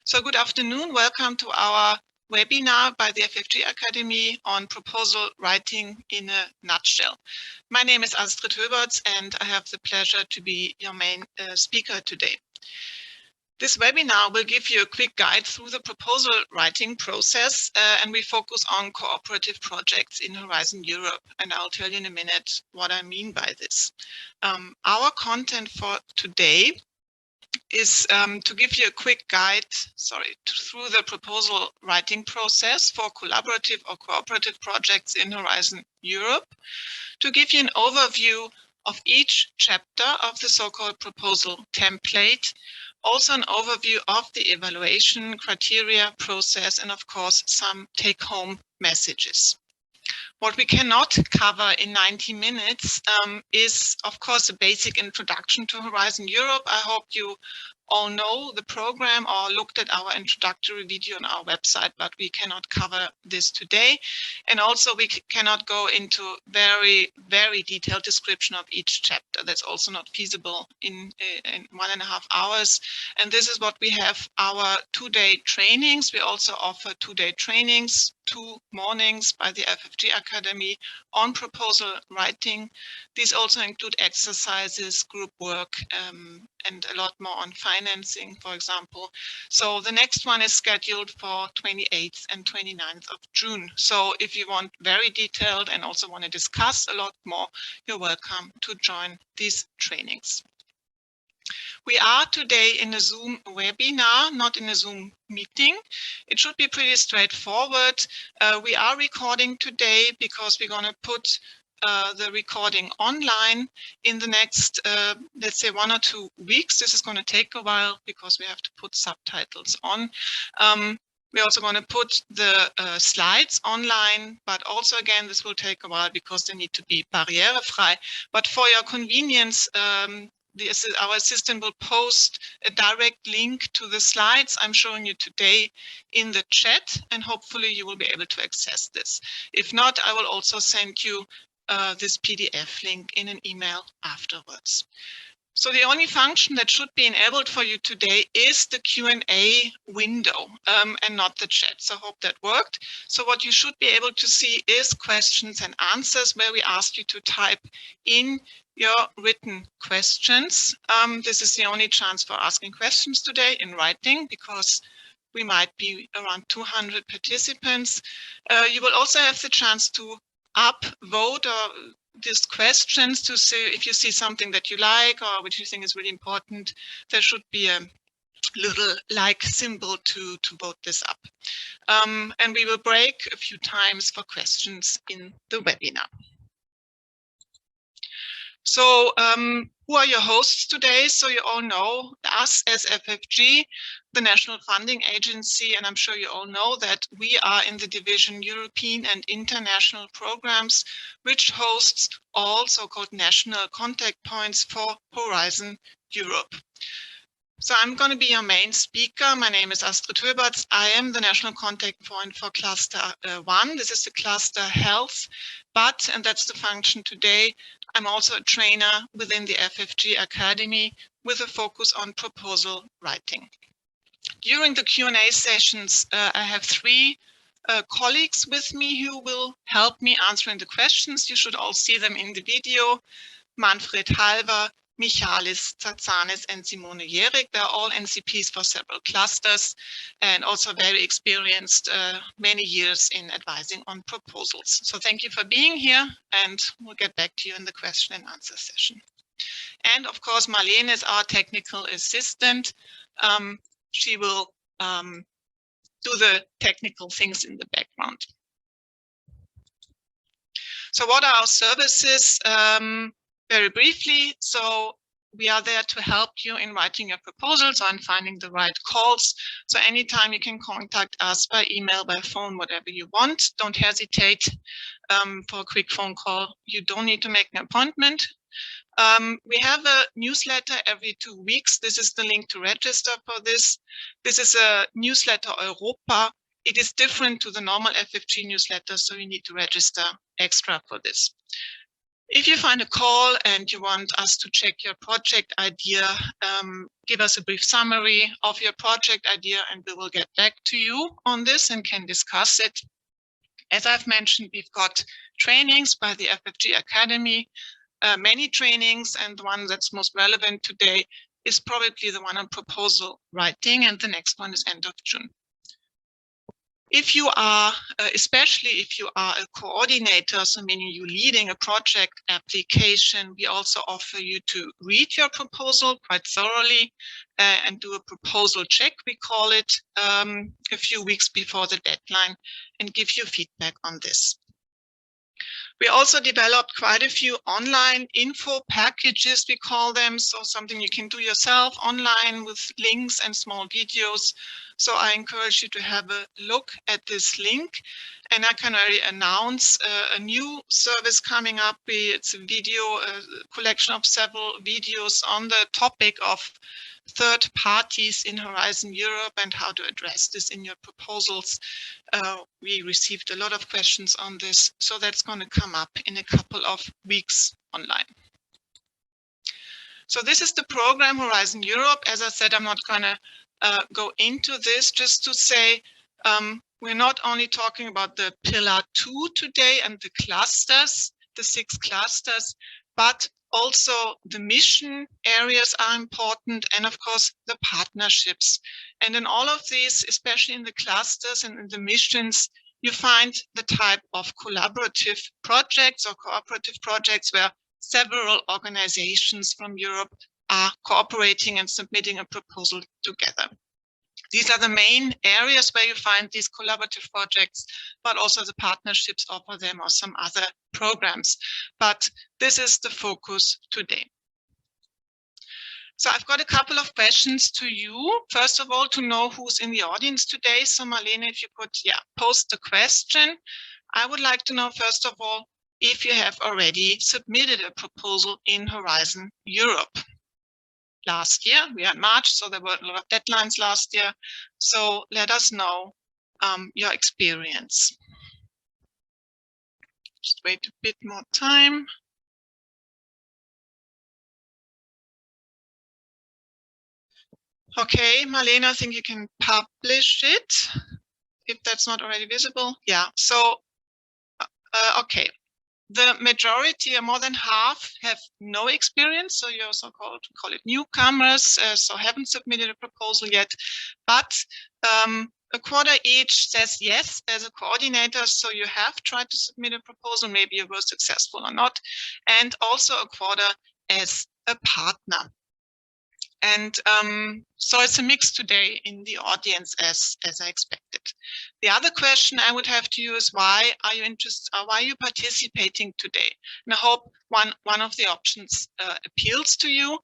So good afternoon. Welcome to our webinar by the FFG Academy on proposal writing in a nutshell. My name is Astrid Höberts and I have the pleasure to be your main speaker today. This webinar will give you a quick guide through the proposal writing process and we focus on cooperative projects in Horizon Europe, and I'll tell you in a minute what I mean by this. Our content for today is to give you a quick guide, through the proposal writing process for collaborative or cooperative projects in Horizon Europe, to give you an overview of each chapter of the so-called proposal template, also an overview of the evaluation criteria process, and of course some take-home messages. What we cannot cover in 90 minutes is, of course, a basic introduction to Horizon Europe. I hope you all know the program or looked at our introductory video on our website, but we cannot cover this today. And also we cannot go into very detailed description of each chapter. That's also not feasible in 1.5 hours. And this is what we have our 2-day trainings. We also offer 2-day trainings, 2 mornings by the FFG Academy on proposal writing. These also include exercises, group work, and a lot more on financing, for example. So the next one is scheduled for 28th and 29th of June. So if you want very detailed and also want to discuss a lot more, you're welcome to join these trainings. We are today in a Zoom webinar, not in a Zoom meeting. It should be pretty straightforward. We are recording today because we're going to put the recording online in the next, let's say, 1 or 2 weeks. This is going to take a while because we have to put subtitles on. We're also going to put the slides online, but also, again, this will take a while because they need to be barrierefrei. But for your convenience, our assistant will post a direct link to the slides I'm showing you today in the chat, and hopefully you will be able to access this. If not, I will also send you this PDF link in an email afterwards. So the only function that should be enabled for you today is the Q&A window and not the chat. So I hope that worked. So what you should be able to see is questions and answers, where we ask you to type in your written questions. This is the only chance for asking questions today in writing, because we might be around 200 participants. You will also have the chance to upvote or these questions to see if you see something that you like or which you think is really important. There should be a little like symbol to vote this up. And we will break a few times for questions in the webinar. So who are your hosts today? So you all know us as FFG, the National Funding Agency, and I'm sure you all know that we are in the division European and International Programs, which hosts all so-called national contact points for Horizon Europe. So I'm going to be your main speaker. My name is Astrid Höberts. I am the national contact point for Cluster 1. This is the Cluster Health, but, and that's the function today, I'm also a trainer within the FFG Academy with a focus on proposal writing. During the Q&A sessions, I have 3 colleagues with me who will help me answering the questions. You should all see them in the video. Manfred Halver, Michalis Tsatsanis, and Simone Jerik. They're all NCPs for several clusters and also very experienced, many years in advising on proposals. So thank you for being here, and we'll get back to you in the question and answer session. And of course, Marlene is our technical assistant. She will do the technical things in the background. So what are our services? Very briefly, so we are there to help you in writing your proposals or in finding the right calls. So anytime you can contact us by email, by phone, whatever you want. Don't hesitate for a quick phone call. You don't need to make an appointment. We have a newsletter every 2 weeks. This is the link to register for this. This is a newsletter Europa. It is different to the normal FFG newsletter, so you need to register extra for this. If you find a call and you want us to check your project idea, give us a brief summary of your project idea and we will get back to you on this and can discuss it. As I've mentioned, we've got trainings by the FFG Academy, many trainings, and the one that's most relevant today is probably the one on proposal writing, and the next one is end of June. If you are, especially if you are a coordinator, so meaning you leading a project application, we also offer you to read your proposal quite thoroughly and do a proposal check, we call it, a few weeks before the deadline and give you feedback on this. We also developed quite a few online info packages, we call them, so something you can do yourself online with links and small videos. So I encourage you to have a look at this link. And I can already announce a new service coming up. It's a video, a collection of several videos on the topic of third parties in Horizon Europe and how to address this in your proposals. We received a lot of questions on this, so that's going to come up in a couple of weeks online. So this is the program Horizon Europe. As I said, I'm not going to go into this, just to say we're not only talking about the Pillar 2 today and the clusters, the 6 clusters, but also the mission areas are important, and of course the partnerships. And in all of these, especially in the clusters and in the missions, you find the type of collaborative projects or cooperative projects where several organizations from Europe are cooperating and submitting a proposal together. These are the main areas where you find these collaborative projects, but also the partnerships offer them or some other programs. But this is the focus today. So I've got a couple of questions to you. First of all, to know who's in the audience today. So Marlene, if you could post the question. I would like to know, first of all, if you have already submitted a proposal in Horizon Europe. Last year, we had March, so there were a lot of deadlines last year. So let us know your experience. Just wait a bit more time. Okay, Marlene, I think you can publish it if that's not already visible. Yeah, so, okay. The majority, more than half, have no experience. So you're so-called, call it newcomers, so haven't submitted a proposal yet. But a quarter each says yes as a coordinator. So you have tried to submit a proposal, maybe you were successful or not. And also a quarter as a partner. And so it's a mix today in the audience as I expected. The other question I would have to you is, why are you interested, or why are you participating today? And I hope one of the options appeals to you,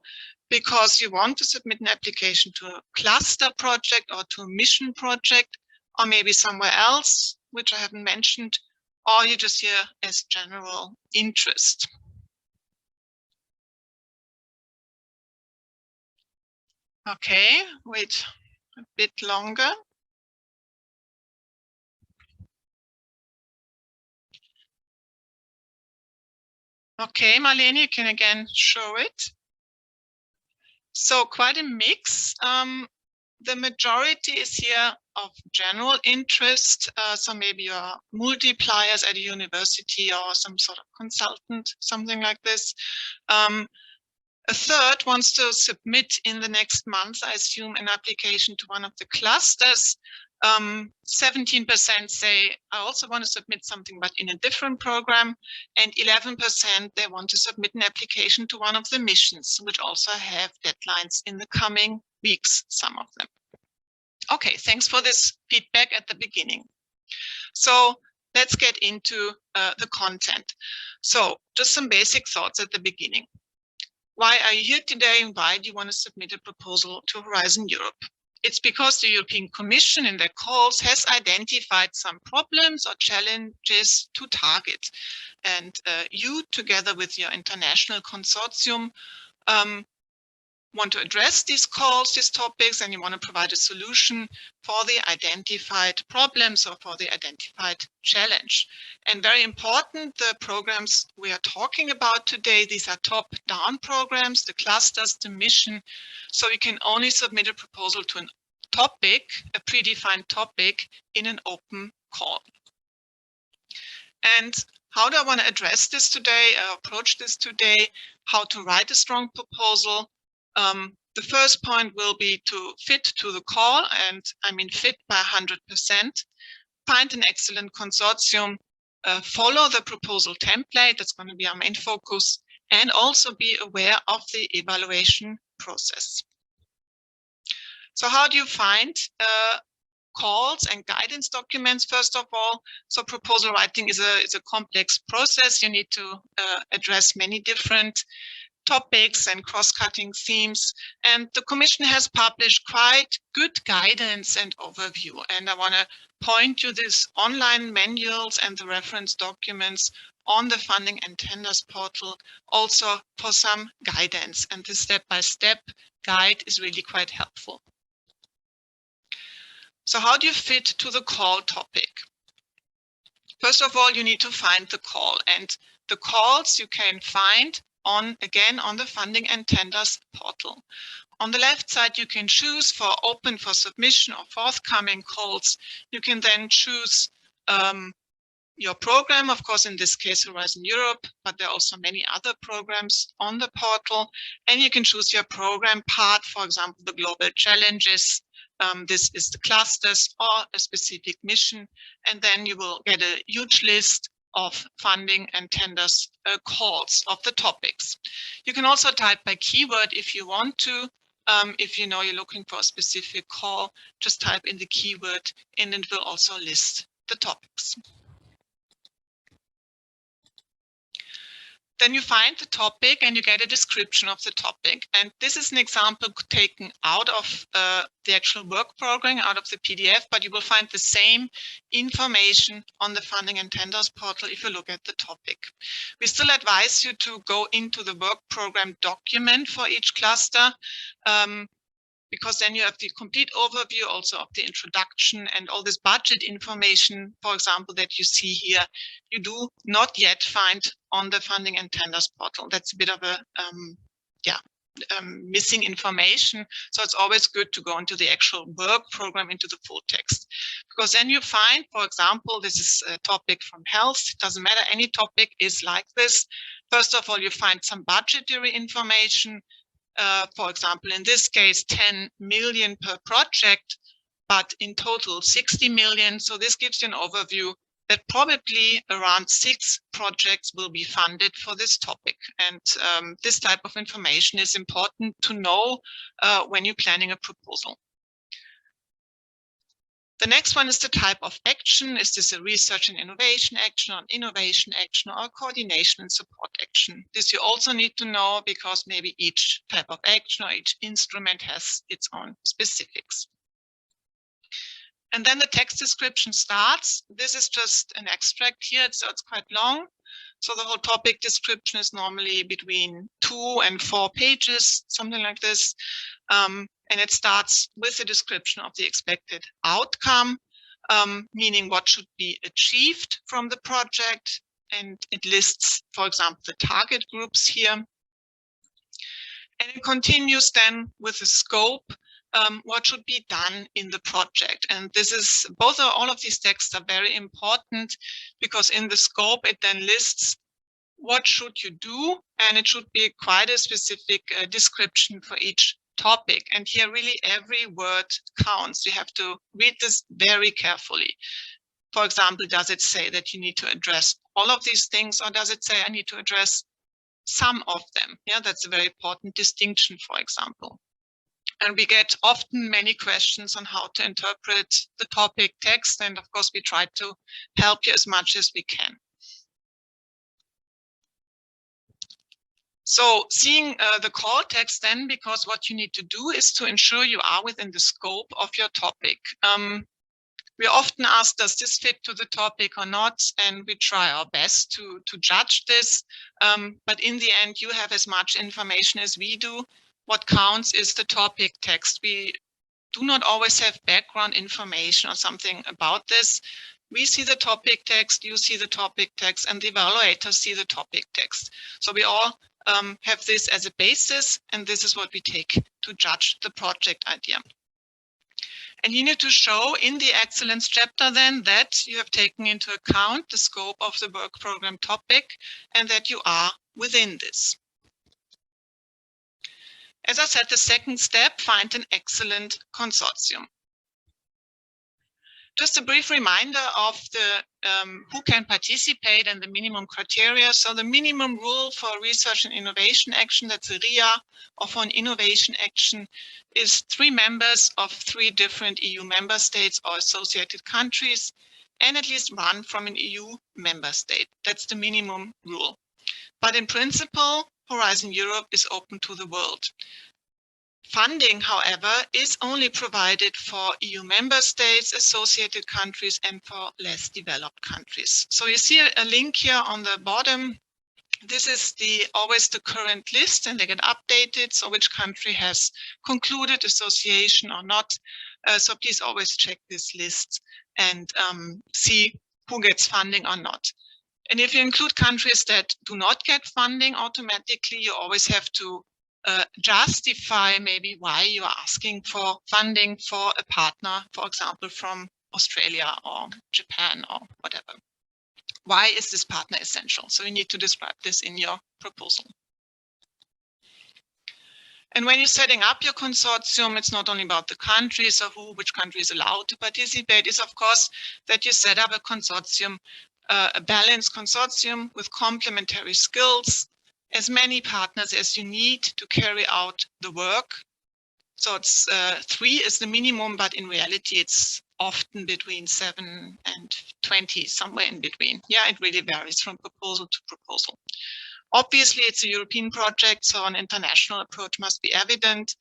because you want to submit an application to a cluster project or to a mission project, or maybe somewhere else, which I haven't mentioned, or you just here as general interest. Okay, wait a bit longer. Okay, Marlene, you can again show it. So quite a mix. The majority is here of general interest. So maybe you're multipliers at a university or some sort of consultant, something like this. A third wants to submit in the next month, I assume, an application to one of the clusters. 17% say, I also want to submit something, but in a different program. And 11%, they want to submit an application to one of the missions, which also have deadlines in the coming weeks, some of them. Okay, thanks for this feedback at the beginning. So let's get into the content. So just some basic thoughts at the beginning. Why are you here today and why do you want to submit a proposal to Horizon Europe? It's because the European Commission in their calls has identified some problems or challenges to target. And you, together with your international consortium, want to address these calls, these topics, and you want to provide a solution for the identified problems or for the identified challenge. And very important, the programs we are talking about today, these are top-down programs, the clusters, the mission. So you can only submit a proposal to a topic, a predefined topic, in an open call. And how do I want to address this today, approach this today, how to write a strong proposal? The first point will be to fit to the call, and I mean fit by 100%. Find an excellent consortium, follow the proposal template, that's going to be our main focus, and also be aware of the evaluation process. So how do you find calls and guidance documents? First of all, so proposal writing is a complex process. You need to address many different topics and cross-cutting themes, and the Commission has published quite good guidance and overview, and I want to point you these online manuals and the reference documents on the Funding and Tenders portal also for some guidance, and the step-by-step guide is really quite helpful. So how do you fit to the call topic? First of all, you need to find the call, and the calls you can find again on the Funding and Tenders portal. On the left side, you can choose for open for submission or forthcoming calls. You can then choose your program, of course, in this case, Horizon Europe, but there are also many other programs on the portal. And you can choose your program part, for example, the global challenges. This is the clusters or a specific mission. And then you will get a huge list of funding and tenders calls of the topics. You can also type by keyword if you want to. If you know you're looking for a specific call, just type in the keyword and it will also list the topics. Then you find the topic and you get a description of the topic. And this is an example taken out of the actual work program, out of the PDF, but you will find the same information on the Funding and Tenders portal if you look at the topic. We still advise you to go into the work program document for each cluster, because then you have the complete overview also of the introduction and all this budget information, for example, that you see here, you do not yet find on the Funding and Tenders portal. That's a bit of a missing information. So it's always good to go into the actual work program, into the full text, because then you find, for example, this is a topic from health. It doesn't matter, any topic is like this. First of all, you find some budgetary information. For example, in this case, 10 million per project, but in total 60 million. So this gives you an overview that probably around 6 projects will be funded for this topic. And this type of information is important to know when you're planning a proposal. The next one is the type of action. Is this a research and innovation action, or an innovation action, or a coordination and support action? This you also need to know, because maybe each type of action or each instrument has its own specifics. And then the text description starts. This is just an extract here, so it's quite long. So the whole topic description is normally between 2 and 4 pages, something like this. And it starts with a description of the expected outcome, meaning what should be achieved from the project. And it lists, for example, the target groups here. And it continues then with the scope, what should be done in the project. And this is, all of these texts are very important, because in the scope, it then lists what should you do, and it should be quite a specific description for each topic. And here really every word counts. You have to read this very carefully. For example, does it say that you need to address all of these things, or does it say I need to address some of them? Yeah, that's a very important distinction, for example. And we get often many questions on how to interpret the topic text, and of course we try to help you as much as we can. So seeing the call text then, because what you need to do is to ensure you are within the scope of your topic. We are often asked, does this fit to the topic or not? And we try our best to judge this. But in the end, you have as much information as we do. what counts is the topic text. We do not always have background information or something about this. We see the topic text, you see the topic text, and the evaluators see the topic text. So we all have this as a basis, and this is what we take to judge the project idea. And you need to show in the excellence chapter then that you have taken into account the scope of the work program topic and that you are within this. As I said, the second step, find an excellent consortium. Just a brief reminder of the who can participate and the minimum criteria. So the minimum rule for research and innovation action, that's a RIA, or for an innovation action, is 3 members of 3 different EU member states or associated countries, and at least 1 from an EU member state. That's the minimum rule. But in principle, Horizon Europe is open to the world. Funding, however, is only provided for EU member states, associated countries, and for less developed countries. So you see a link here on the bottom. This is always the current list, and they get updated. So which country has concluded association or not. So please always check this list and see who gets funding or not. And if you include countries that do not get funding automatically, you always have to justify maybe why you are asking for funding for a partner, for example, from Australia or Japan or whatever. Why is this partner essential? So you need to describe this in your proposal. And when you're setting up your consortium, it's not only about the countries or which country is allowed to participate. It's of course that you set up a consortium, a balanced consortium with complementary skills, as many partners as you need to carry out the work. So it's 3 is the minimum, but in reality, it's often between 7 and 20, somewhere in between. Yeah, it really varies from proposal to proposal. Obviously, it's a European project, so an international approach must be evident.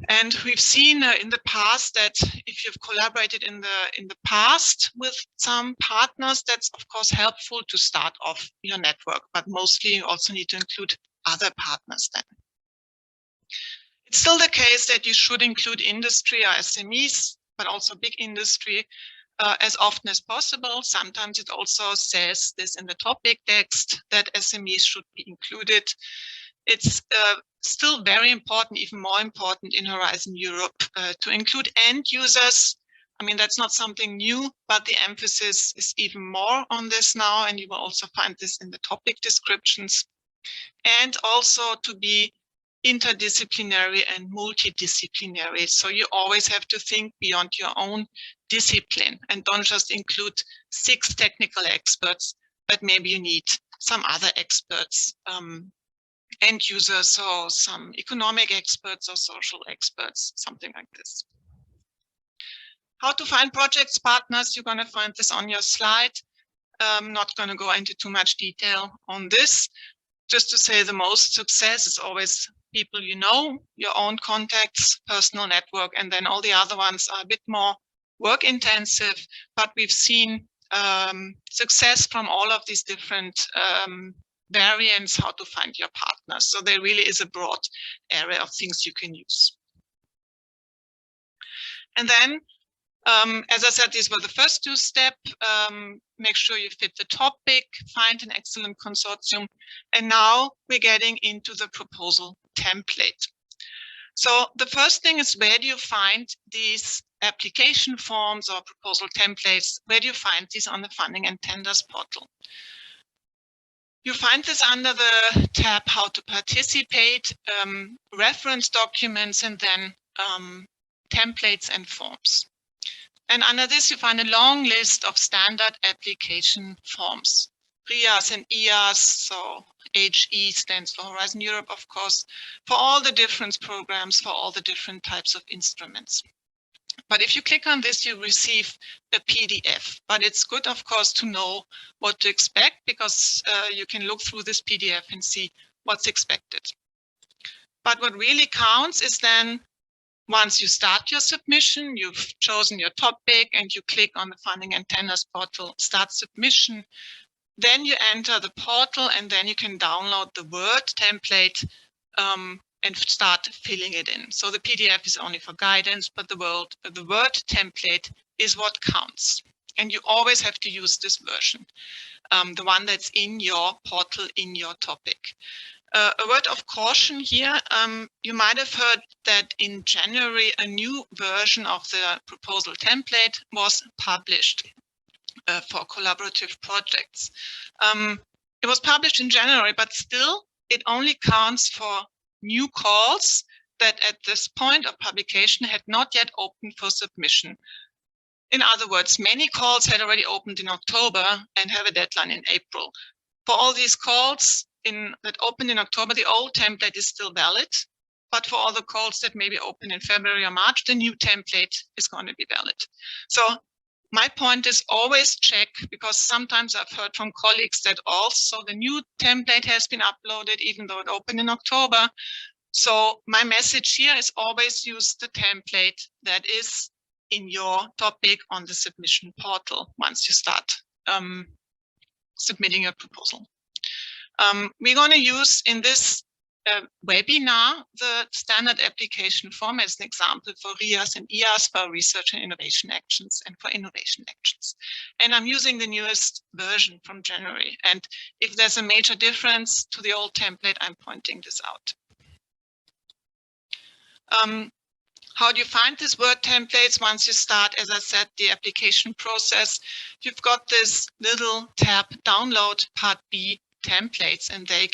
And we've seen in the past that if you've collaborated in the past with some partners, that's of course helpful to start off your network, but mostly you also need to include other partners then. It's still the case that you should include industry or SMEs, but also big industry as often as possible. Sometimes it also says this in the topic text that SMEs should be included. It's still very important, even more important in Horizon Europe, to include end users. I mean, that's not something new, but the emphasis is even more on this now, and you will also find this in the topic descriptions. And also to be interdisciplinary and multidisciplinary. So you always have to think beyond your own discipline and don't just include 6 technical experts, but maybe you need some other experts, end users or some economic experts or social experts, something like this. How to find projects partners, you're going to find this on your slide. I'm not going to go into too much detail on this. Just to say the most success is always people you know, your own contacts, personal network, and then all the other ones are a bit more work intensive, but we've seen success from all of these different variants, how to find your partners. So there really is a broad area of things you can use. And then, as I said, these were the first 2 steps. Make sure you fit the topic, find an excellent consortium. And now we're getting into the proposal template. So the first thing is, where do you find these application forms or proposal templates? Where do you find these on the Funding and Tenders portal? You find this under the tab How to Participate, reference documents, and then templates and forms. And under this, you find a long list of standard application forms, RIAs and IAs, so HE stands for Horizon Europe, of course, for all the different programs, for all the different types of instruments. But if you click on this, you receive a PDF. But it's good, of course, to know what to expect, because you can look through this PDF and see what's expected. But what really counts is then, once you start your submission, you've chosen your topic and you click on the Funding and Tenders portal, Start Submission. Then you enter the portal and then you can download the Word template and start filling it in. So the PDF is only for guidance, but the Word template is what counts. And you always have to use this version, the one that's in your portal, in your topic. A word of caution here, you might have heard that in January, a new version of the proposal template was published for collaborative projects. It was published in January, but still it only counts for new calls that at this point of publication had not yet opened for submission. In other words, many calls had already opened in October and have a deadline in April. For all these calls that opened in October, the old template is still valid. But for all the calls that maybe open in February or March, the new template is going to be valid. So my point is always check, because sometimes I've heard from colleagues that also the new template has been uploaded, even though it opened in October. So my message here is always use the template that is in your topic on the submission portal once you start submitting your proposal. We're going to use in this webinar the standard application form as an example for RIAS and IAS, for research and innovation actions, and for innovation actions. And I'm using the newest version from January. And if there's a major difference to the old template, I'm pointing this out. How do you find these Word templates? Once you start, as I said, the application process, you've got this little tab, Download Part B templates, and there you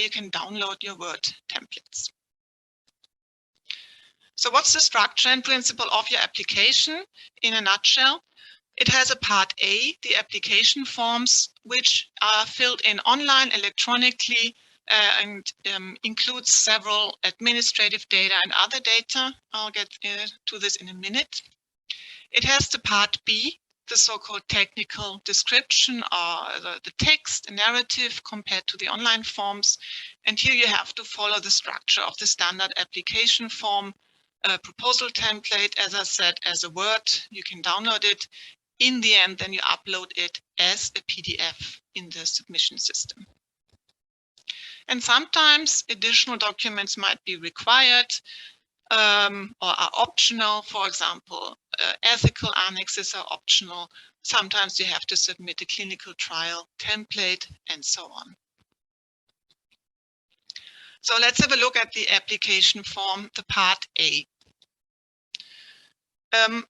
can download your Word templates. So what's the structure and principle of your application in a nutshell? It has a part A, the application forms, which are filled in online electronically and includes several administrative data and other data. I'll get to this in a minute. It has the part B, the so-called technical description, or the text, the narrative compared to the online forms. And here you have to follow the structure of the standard application form proposal template. As I said, as a Word, you can download it. In the end, then you upload it as a PDF in the submission system. And sometimes additional documents might be required or are optional. For example, ethical annexes are optional. Sometimes you have to submit a clinical trial template and so on. So let's have a look at the application form, the part A.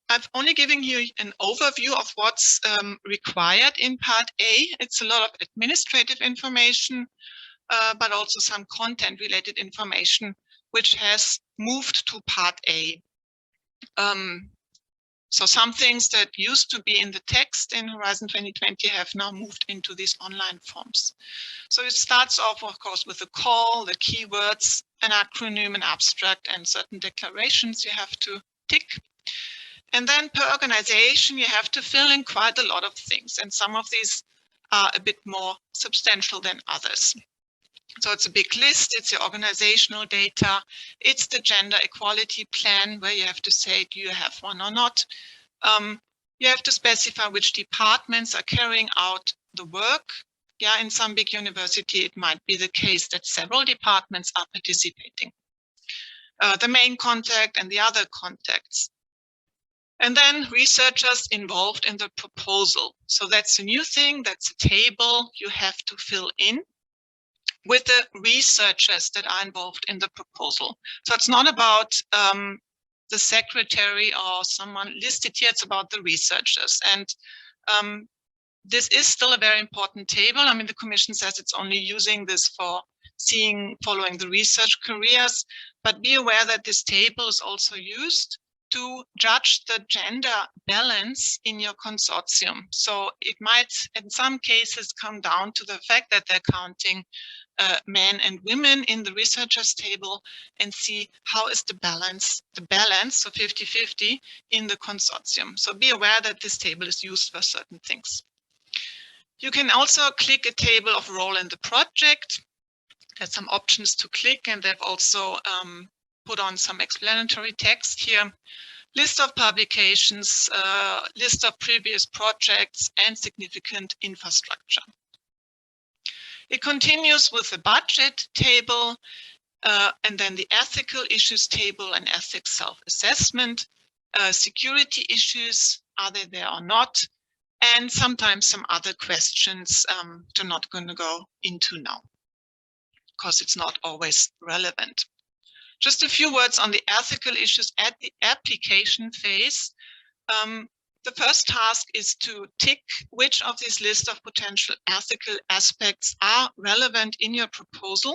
I've only given you an overview of what's required in part A. It's a lot of administrative information, but also some content-related information, which has moved to part A. So some things that used to be in the text in Horizon 2020 have now moved into these online forms. So it starts off, of course, with the call, the keywords, an acronym, an abstract, and certain declarations you have to tick. And then per organization, you have to fill in quite a lot of things. And some of these are a bit more substantial than others. So it's a big list, it's your organizational data, it's the gender equality plan where you have to say, do you have one or not? You have to specify which departments are carrying out the work. Yeah, in some big university, it might be the case that several departments are participating. The main contact and the other contacts. And then researchers involved in the proposal. So that's a new thing, that's a table you have to fill in with the researchers that are involved in the proposal. So it's not about the secretary or someone listed here, it's about the researchers. And this is still a very important table. I mean, the Commission says it's only using this for following the research careers, but be aware that this table is also used to judge the gender balance in your consortium. So it might, in some cases, come down to the fact that they're counting men and women in the researchers table and see how is the balance, so 50-50 in the consortium. So be aware that this table is used for certain things. You can also click a table of role in the project. There's some options to click, and they've also put on some explanatory text here. List of publications, list of previous projects, and significant infrastructure. It continues with the budget table. and then the ethical issues table and ethics self-assessment, security issues, are they there or not, and sometimes some other questions I'm not going to go into now, because it's not always relevant. Just a few words on the ethical issues at the application phase. The first task is to tick which of these list of potential ethical aspects are relevant in your proposal.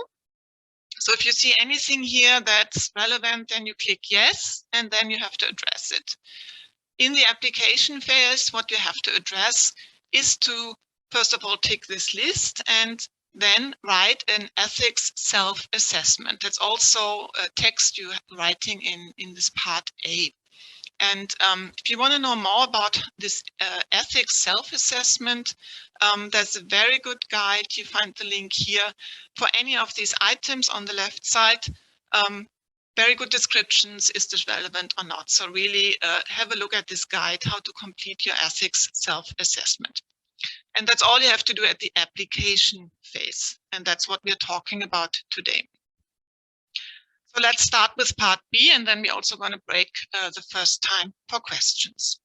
So if you see anything here that's relevant, then you click yes, and then you have to address it. In the application phase, what you have to address is to, first of all, tick this list and then write an ethics self-assessment. That's also a text you're writing in this part A. And if you want to know more about this ethics self-assessment, there's a very good guide. You find the link here for any of these items on the left side. Very good descriptions, is this relevant or not? So really have a look at this guide, how to complete your ethics self-assessment. And that's all you have to do at the application phase. And that's what we're talking about today. So let's start with part B, and then we're also going to break the first time for questions.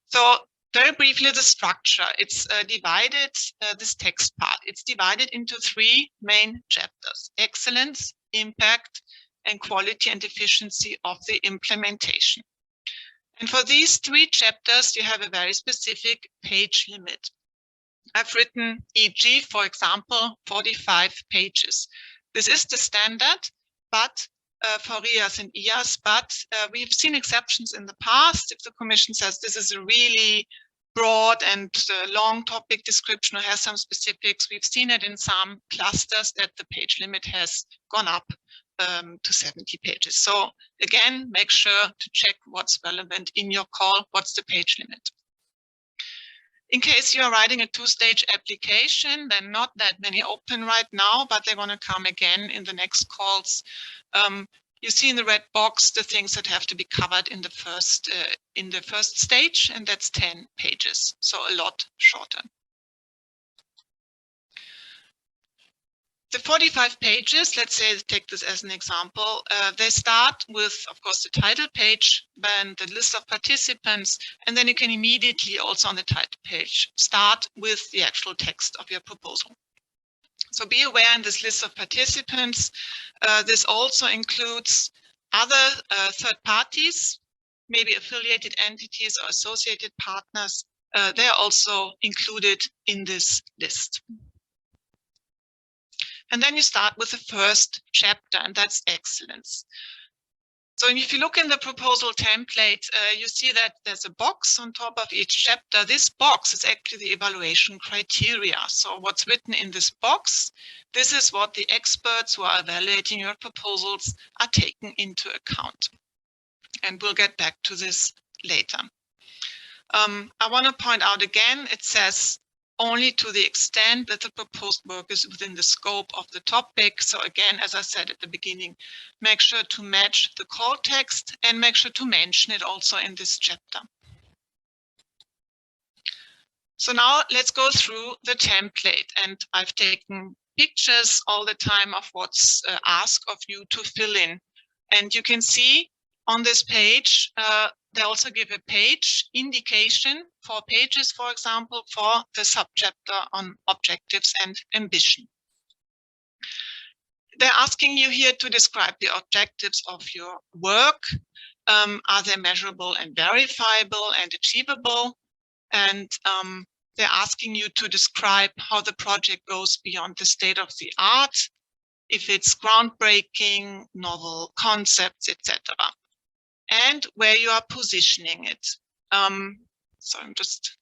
So very briefly, the structure. It's divided, this text part, it's divided into 3 main chapters: excellence, impact, and quality and efficiency of the implementation. And for these 3 chapters, you have a very specific page limit. I've written, e.g., for example, 45 pages. This is the standard, but for RIAS and IAS, but we've seen exceptions in the past. If the Commission says this is a really broad and long topic description or has some specifics, we've seen it in some clusters that the page limit has gone up to 70 pages. So again, make sure to check what's relevant in your call, what's the page limit. In case you're writing a 2-stage application, then not that many open right now, but they want to come again in the next calls. You see in the red box the things that have to be covered in the first stage, and that's 10 pages, so a lot shorter. The 45 pages, let's say, take this as an example, they start with, of course, the title page, then the list of participants, and then you can immediately also on the title page start with the actual text of your proposal. So be aware in this list of participants, this also includes other third parties, maybe affiliated entities or associated partners. They are also included in this list. And then you start with the first chapter, and that's excellence. So if you look in the proposal template, you see that there's a box on top of each chapter. This box is actually the evaluation criteria. So what's written in this box, this is what the experts who are evaluating your proposals are taking into account. And we'll get back to this later. I want to point out again, it says only to the extent that the proposed work is within the scope of the topic. So again, as I said at the beginning, make sure to match the call text and make sure to mention it also in this chapter. So now let's go through the template, and I've taken pictures all the time of what's asked of you to fill in. And you can see on this page, they also give a page indication, 4 pages, for example, for the subchapter on objectives and ambition. They're asking you here to describe the objectives of your work. Are they measurable and verifiable and achievable? And they're asking you to describe how the project goes beyond the state of the art, if it's groundbreaking, novel concepts, etc. And where you are positioning it. So I'm just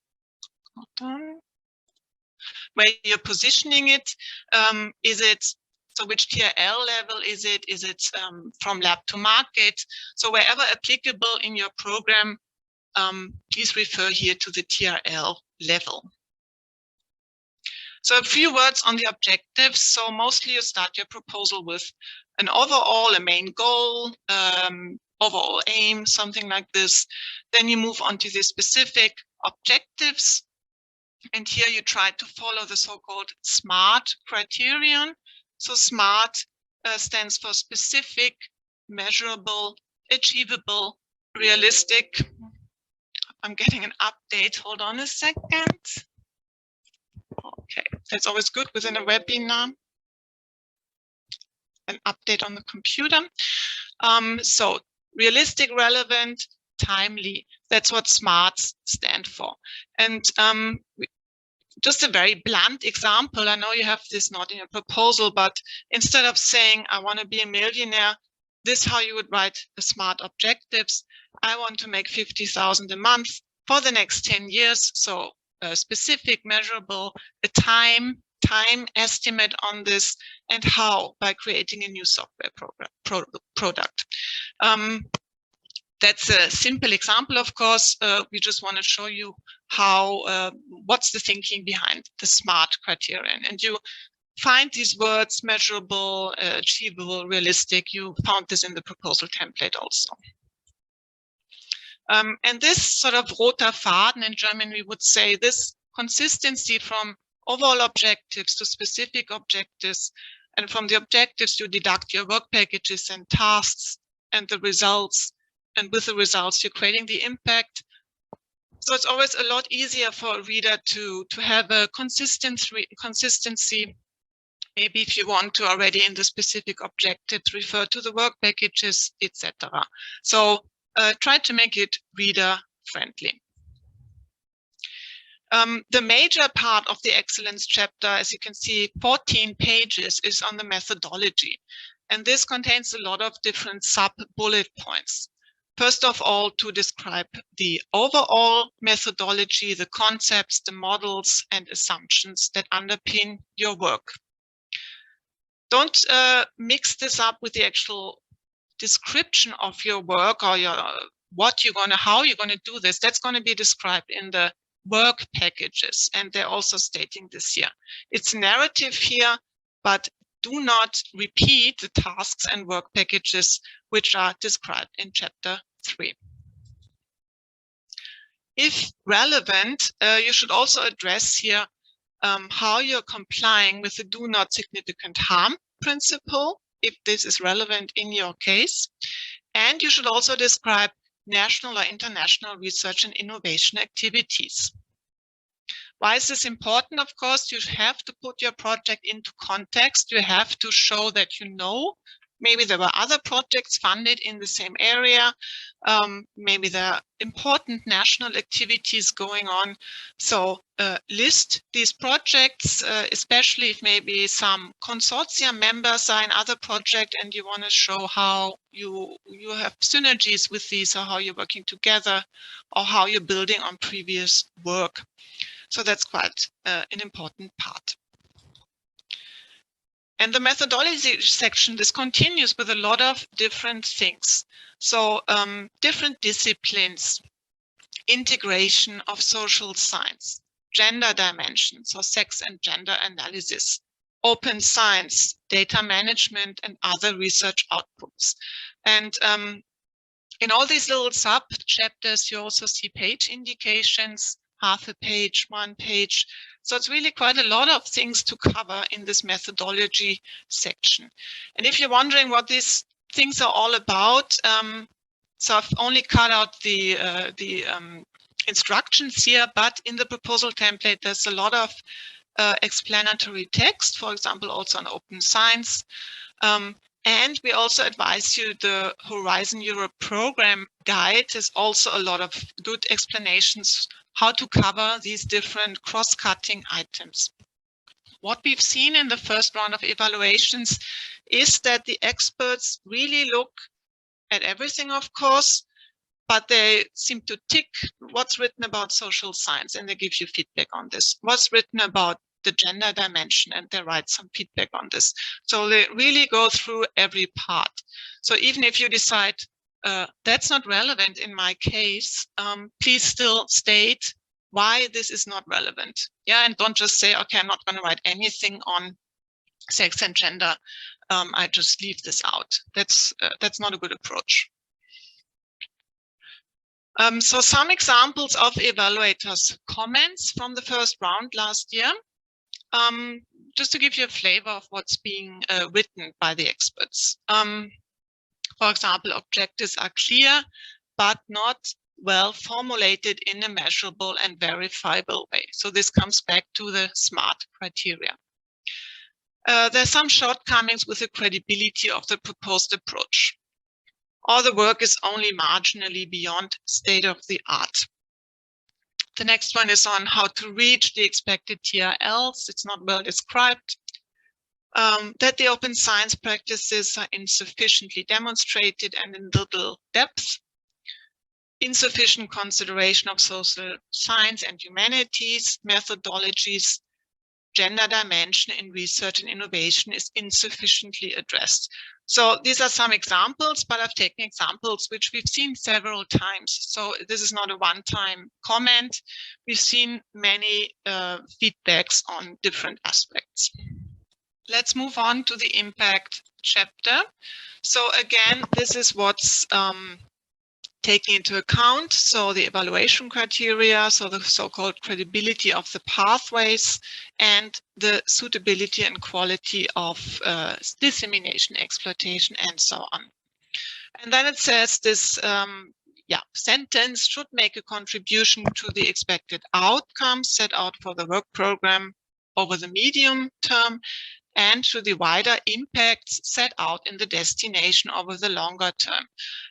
not done. Where you're positioning it, is it, so which TRL level is it? Is it from lab to market? So wherever applicable in your program, please refer here to the TRL level. So a few words on the objectives. So mostly you start your proposal with an overall, a main goal, overall aim, something like this. Then you move on to the specific objectives. And here you try to follow the so-called SMART criterion. So SMART stands for specific, measurable, achievable, realistic. I'm getting an update. Hold on a second. Okay, that's always good within a webinar. An update on the computer. So realistic, relevant, timely. That's what SMARTs stand for. And just a very blunt example. I know you have this not in your proposal, but instead of saying, I want to be a millionaire, this is how you would write the SMART objectives. I want to make 50,000 a month for the next 10 years. So a specific, measurable, a time estimate on this, and how, by creating a new software product. That's a simple example, of course. We just want to show you how, what's the thinking behind the SMART criterion. And you find these words: measurable, achievable, realistic. You found this in the proposal template also. And this sort of roter Faden, in German we would say, this consistency from overall objectives to specific objectives, and from the objectives you deduct your work packages and tasks and the results, and with the results you're creating the impact. So it's always a lot easier for a reader to have a consistency. Maybe if you want to already in the specific objectives refer to the work packages, etc. So try to make it reader friendly. The major part of the excellence chapter, as you can see, 14 pages, is on the methodology. And this contains a lot of different sub-bullet points. First of all, to describe the overall methodology, the concepts, the models, and assumptions that underpin your work. Don't mix this up with the actual description of your work or your how you're gonna do this. That's going to be described in the work packages, and they're also stating this here. It's narrative here, but do not repeat the tasks and work packages which are described in chapter 3. If relevant, you should also address here how you're complying with the do not significant harm principle, if this is relevant in your case. And you should also describe national or international research and innovation activities. Why is this important? Of course, you have to put your project into context. You have to show that you know, maybe there were other projects funded in the same area. Maybe there are important national activities going on. So list these projects, especially if maybe some consortium members are in other projects and you want to show how you have synergies with these, or how you're working together, or how you're building on previous work. So that's quite an important part. And the methodology section, this continues with a lot of different things. So different disciplines, integration of social science, gender dimensions, so sex and gender analysis, open science, data management, and other research outputs. And in all these little sub-chapters, you also see page indications, half a page, 1 page. So it's really quite a lot of things to cover in this methodology section. And if you're wondering what these things are all about, so I've only cut out the instructions here, but in the proposal template, there's a lot of explanatory text, for example, also on open science. And we also advise you the Horizon Europe program guide. There's also a lot of good explanations how to cover these different cross-cutting items. What we've seen in the first round of evaluations is that the experts really look at everything, of course, but they seem to tick what's written about social science, and they give you feedback on this. What's written about the gender dimension, and they write some feedback on this. So they really go through every part. So even if you decide that's not relevant in my case, please still state why this is not relevant. Yeah, and don't just say, okay, I'm not going to write anything on sex and gender. I just leave this out. That's not a good approach. So some examples of evaluators' comments from the first round last year. just to give you a flavor of what's being written by the experts. For example, objectives are clear, but not well formulated in a measurable and verifiable way. So this comes back to the SMART criteria. There are some shortcomings with the credibility of the proposed approach. Or the work is only marginally beyond state of the art. The next one is on how to reach the expected TRLs. It's not well described. That the open science practices are insufficiently demonstrated and in little depth. Insufficient consideration of social science and humanities, methodologies, gender dimension in research and innovation is insufficiently addressed. So these are some examples, but I've taken examples which we've seen several times. So this is not a one-time comment. We've seen many feedbacks on different aspects. Let's move on to the impact chapter. So again, this is what's taking into account, so the evaluation criteria, so the so-called credibility of the pathways, and the suitability and quality of dissemination, exploitation, and so on. And then it says this sentence should make a contribution to the expected outcomes set out for the work program over the medium term, and to the wider impacts set out in the destination over the longer term.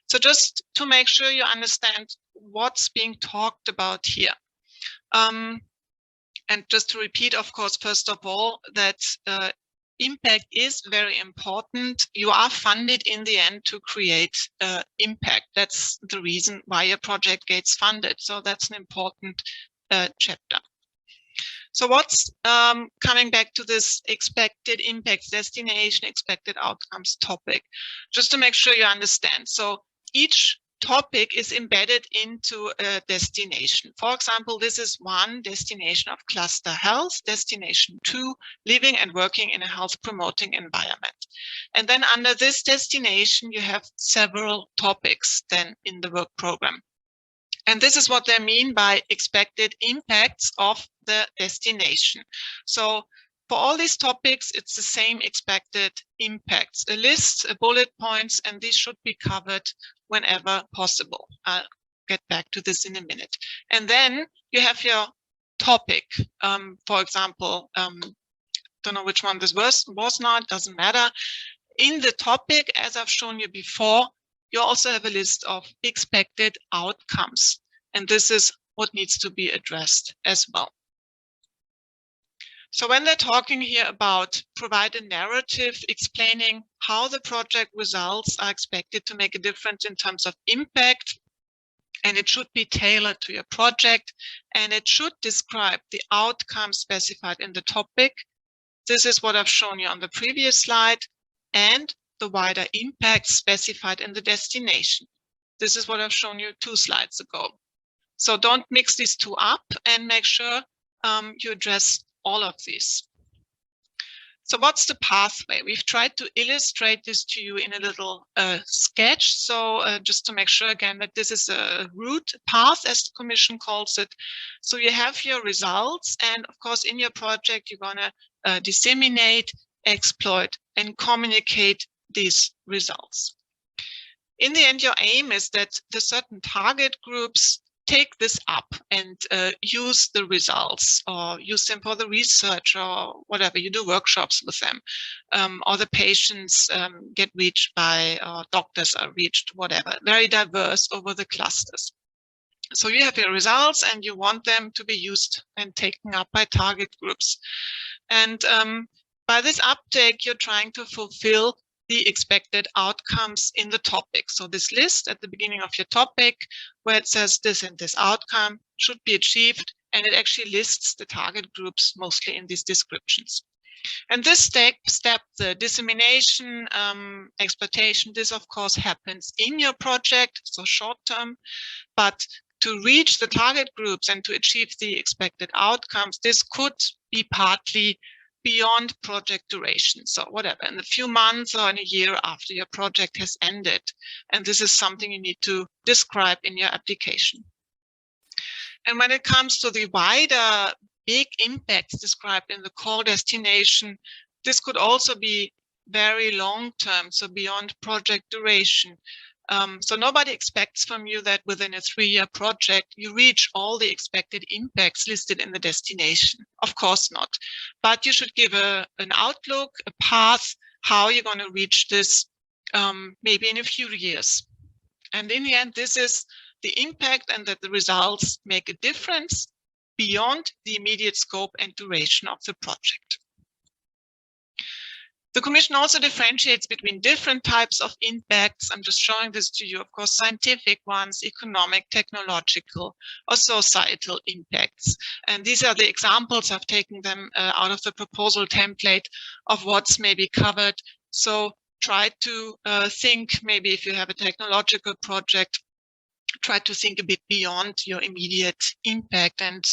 So just to make sure you understand what's being talked about here. And just to repeat, of course, first of all, that impact is very important. You are funded in the end to create impact. That's the reason why a project gets funded. So that's an important chapter. So what's coming back to this expected impacts, destination, expected outcomes topic, just to make sure you understand. So each topic is embedded into a destination. For example, this is one destination of cluster health, destination 2, living and working in a health promoting environment. And then under this destination, you have several topics then in the work program. And this is what they mean by expected impacts of the destination. So for all these topics, it's the same expected impacts, a list, a bullet points, and these should be covered whenever possible. I'll get back to this in a minute. And then you have your topic. For example, don't know which one this was now, it doesn't matter. In the topic, as I've shown you before, you also have a list of expected outcomes. And this is what needs to be addressed as well. So when they're talking here about provide a narrative explaining how the project results are expected to make a difference in terms of impact, and it should be tailored to your project, and it should describe the outcome specified in the topic. This is what I've shown you on the previous slide, and the wider impact specified in the destination. This is what I've shown you 2 slides ago. So don't mix these two up and make sure you address all of these. So what's the pathway? We've tried to illustrate this to you in a little sketch. So just to make sure again that this is a route path, as the Commission calls it. So you have your results, and of course in your project you're going to disseminate, exploit, and communicate these results. In the end, your aim is that the certain target groups take this up and use the results, or use them for the research, or whatever. You do workshops with them, or the patients get reached by, or doctors are reached, whatever. Very diverse over the clusters. So you have your results and you want them to be used and taken up by target groups. And by this uptake, you're trying to fulfill the expected outcomes in the topic. So this list at the beginning of your topic, where it says this and this outcome should be achieved, and it actually lists the target groups mostly in these descriptions. And this step, the dissemination, exploitation, this of course happens in your project, so short term, but to reach the target groups and to achieve the expected outcomes, this could be partly beyond project duration. So whatever, in a few months or in a year after your project has ended. And this is something you need to describe in your application. And when it comes to the wider big impacts described in the core destination. This could also be very long term, so beyond project duration. So nobody expects from you that within a 3-year project, you reach all the expected impacts listed in the destination. Of course not. But you should give an outlook, a path, how you're going to reach this maybe in a few years. And in the end, this is the impact, and that the results make a difference beyond the immediate scope and duration of the project. The Commission also differentiates between different types of impacts. I'm just showing this to you, of course, scientific ones, economic, technological, or societal impacts. And these are the examples. I've taken them out of the proposal template of what's maybe covered. So try to think, maybe if you have a technological project, try to think a bit beyond your immediate impact and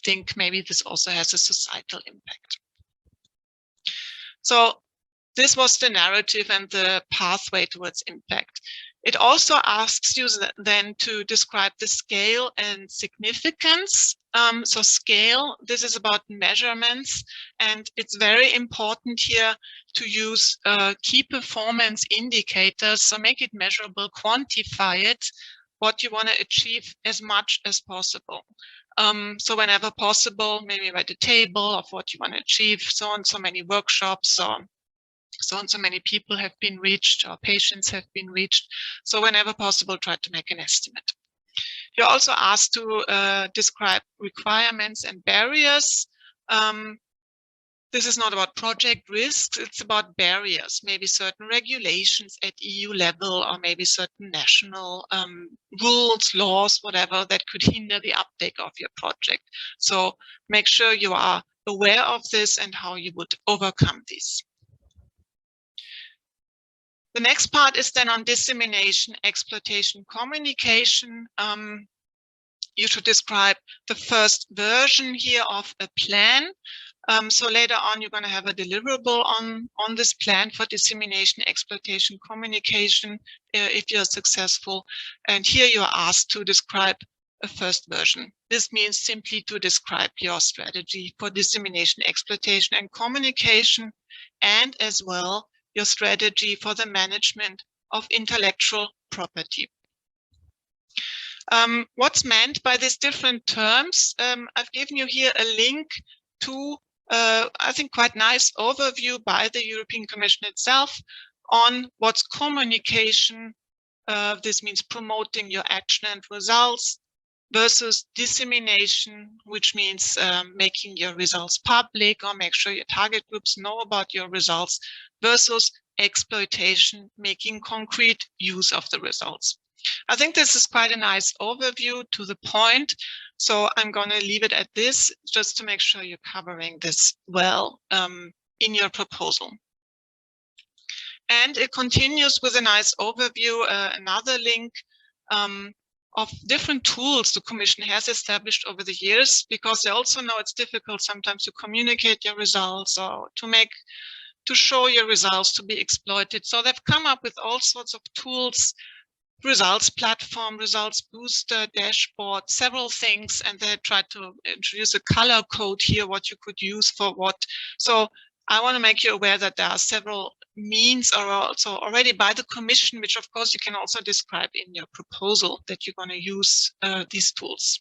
think maybe this also has a societal impact. So this was the narrative and the pathway towards impact. It also asks you then to describe the scale and significance. So scale, this is about measurements, and it's very important here to use key performance indicators. So make it measurable, quantify it, what you want to achieve as much as possible. So whenever possible, maybe write a table of what you want to achieve, so and so many workshops, or so and so many people have been reached, or patients have been reached. So whenever possible, try to make an estimate. You're also asked to describe requirements and barriers. This is not about project risks, it's about barriers, maybe certain regulations at EU level, or maybe certain national rules, laws, whatever, that could hinder the uptake of your project. So make sure you are aware of this and how you would overcome this. The next part is then on dissemination, exploitation, communication. You should describe the first version here of a plan. So later on, you're going to have a deliverable on this plan for dissemination, exploitation, communication, if you're successful. And here you're asked to describe a first version. This means simply to describe your strategy for dissemination, exploitation, and communication, and as well your strategy for the management of intellectual property. What's meant by these different terms? I've given you here a link to I think quite nice overview by the European Commission itself on what's communication. This means promoting your action and results, versus dissemination, which means making your results public or make sure your target groups know about your results, versus exploitation, making concrete use of the results. I think this is quite a nice overview, to the point. So I'm going to leave it at this, just to make sure you're covering this well in your proposal. And it continues with a nice overview, another link of different tools the Commission has established over the years, because they also know it's difficult sometimes to communicate your results, or to show your results to be exploited. So they've come up with all sorts of tools, results platform, results booster, dashboard, several things, and they tried to introduce a color code here, what you could use for what. So I want to make you aware that there are several means are also already by the Commission, which of course you can also describe in your proposal, that you're going to use these tools.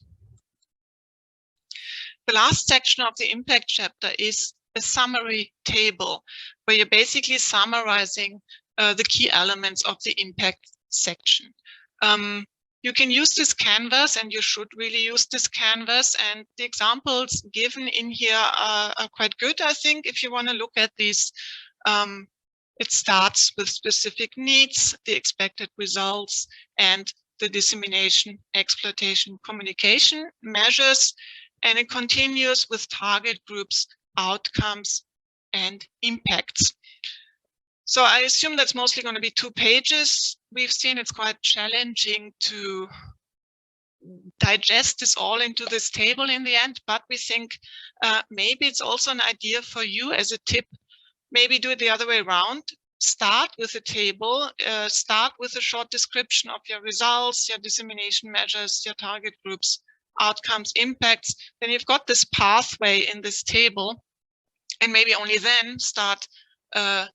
The last section of the impact chapter is a summary table, where you're basically summarizing the key elements of the impact section. You can use this canvas, and you should really use this canvas, and the examples given in here are quite good, I think, if you want to look at these. It starts with specific needs, the expected results, and the dissemination, exploitation, communication measures, and it continues with target groups, outcomes, and impacts. So I assume that's mostly going to be 2 pages. We've seen it's quite challenging to digest this all into this table in the end, but we think maybe it's also an idea for you as a tip. Maybe do it the other way around. Start with a table, start with a short description of your results, your dissemination measures, your target groups, outcomes, impacts, then you've got this pathway in this table, and maybe only then start